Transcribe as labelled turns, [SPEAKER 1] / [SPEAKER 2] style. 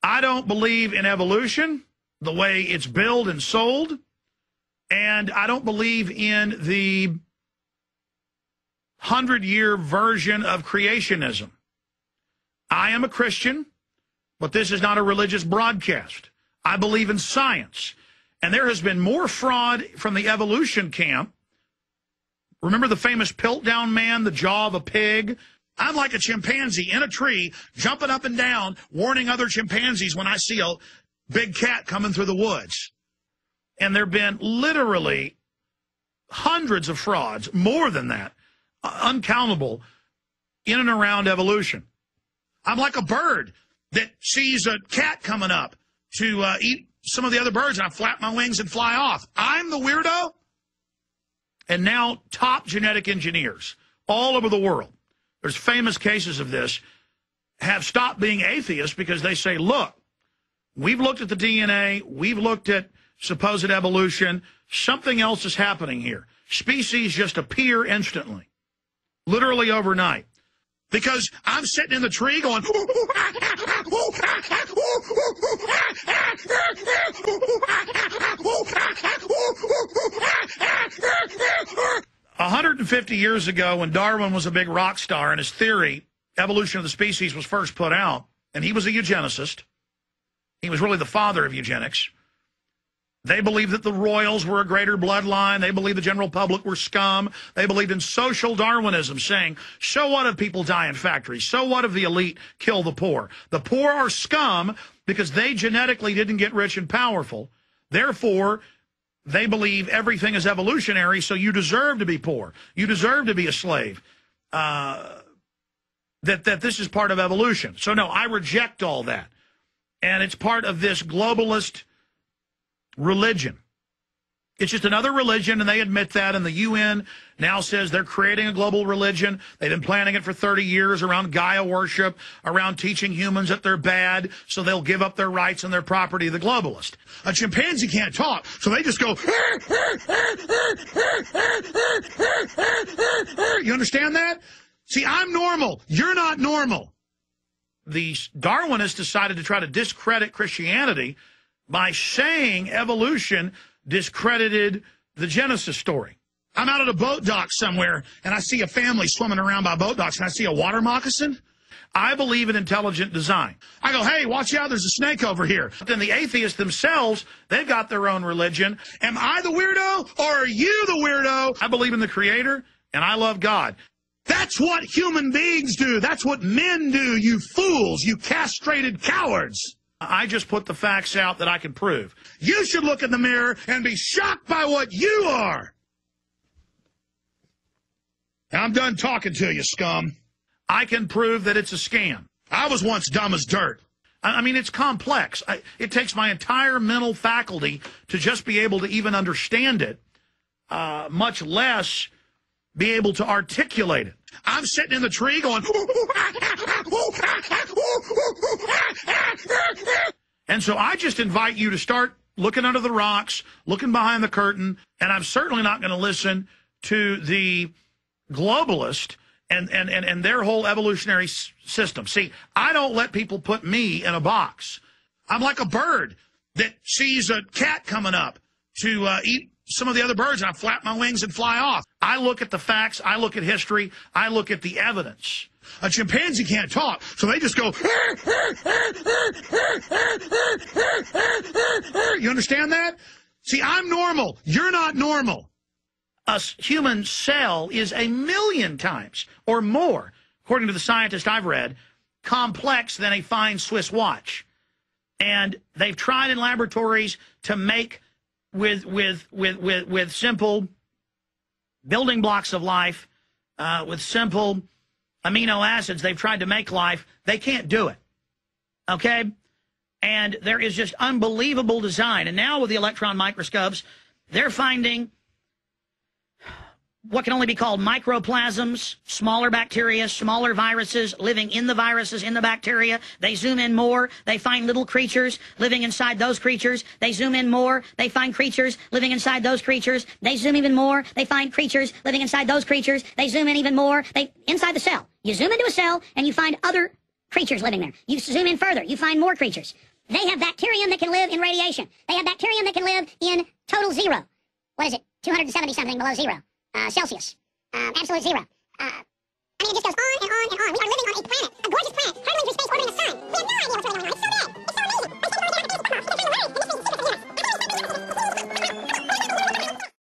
[SPEAKER 1] I don't believe in evolution, the way it's billed and sold, and I don't believe in the 100-year version of creationism. I am a Christian, but this is not a religious broadcast. I believe in science, and there has been more fraud from the evolution camp. Remember the famous Piltdown man, the jaw of a pig? I'm like a chimpanzee in a tree, jumping up and down, warning other chimpanzees when I see a big cat coming through the woods. And there have been literally hundreds of frauds, more than that, uncountable, in and around evolution. I'm like a bird that sees a cat coming up to eat some of the other birds, and I flap my wings and fly off. I'm the weirdo. And now top genetic engineers all over the world, there's famous cases of this, have stopped being atheists because they say, look, we've looked at the DNA, we've looked at supposed evolution, something else is happening here. Species just appear instantly, literally overnight. Because I'm sitting in the tree going, 150 years ago, when Darwin was a big rock star and his theory, evolution of the species, was first put out, and he was a eugenicist. He was really the father of eugenics. They believed that the royals were a greater bloodline. They believed the general public were scum. They believed in social Darwinism, saying, so what if people die in factories? So what if the elite kill the poor? The poor are scum because they genetically didn't get rich and powerful. Therefore, they believe everything is evolutionary, so you deserve to be poor. You deserve to be a slave. That this is part of evolution. So, no, I reject all that. And it's part of this globalist religion. It's just another religion, and they admit that, and the UN now says they're creating a global religion. They've been planning it for 30 years around Gaia worship, around teaching humans that they're bad, so they'll give up their rights and their property to the globalist. A chimpanzee can't talk, so they just go, you understand that? See, I'm normal. You're not normal. The Darwinists decided to try to discredit Christianity by saying evolution discredited the Genesis story. I'm out at a boat dock somewhere, and I see a family swimming around by boat docks, and I see a water moccasin. I believe in intelligent design. I go, hey, watch out, there's a snake over here. But then the atheists themselves, they've got their own religion. Am I the weirdo, or are you the weirdo? I believe in the Creator, and I love God. That's what human beings do. That's what men do, you fools, you castrated cowards. I just put the facts out that I can prove. You should look in the mirror and be shocked by what you are. I'm done talking to you, scum. I can prove that it's a scam. I was once dumb as dirt. I mean, it's complex. It takes my entire mental faculty to just be able to even understand it, much less be able to articulate it. I'm sitting in the tree going, and so I just invite you to start looking under the rocks, looking behind the curtain, and I'm certainly not going to listen to the globalist and their whole evolutionary system. See, I don't let people put me in a box. I'm like a bird that sees a cat coming up to eat some of the other birds, and I flap my wings and fly off. I look at the facts. I look at history. I look at the evidence. A chimpanzee can't talk, so they just go, you understand that? See, I'm normal. You're not normal. A human cell is 1,000,000 times or more, according to the scientist I've read, complex than a fine Swiss watch. And they've tried in laboratories to make with simple building blocks of life, with simple amino acids. They've tried to make life. They can't do it. Okay? And there is just unbelievable design. And now with the electron microscopes, they're finding what can only be called microplasms, smaller bacteria, smaller viruses living in the viruses, in the bacteria. They zoom in more. They find little creatures living inside those creatures. They zoom in more. They find creatures living inside those creatures. They zoom even more. They find creatures living inside those creatures. They zoom in even more. Inside the cell. You zoom into a cell and you find other creatures living there. You zoom in further. You find more creatures.
[SPEAKER 2] They have bacterium that can live in radiation. They have bacterium that can live in total zero. What is it? 270 something below zero. Celsius. Absolute zero.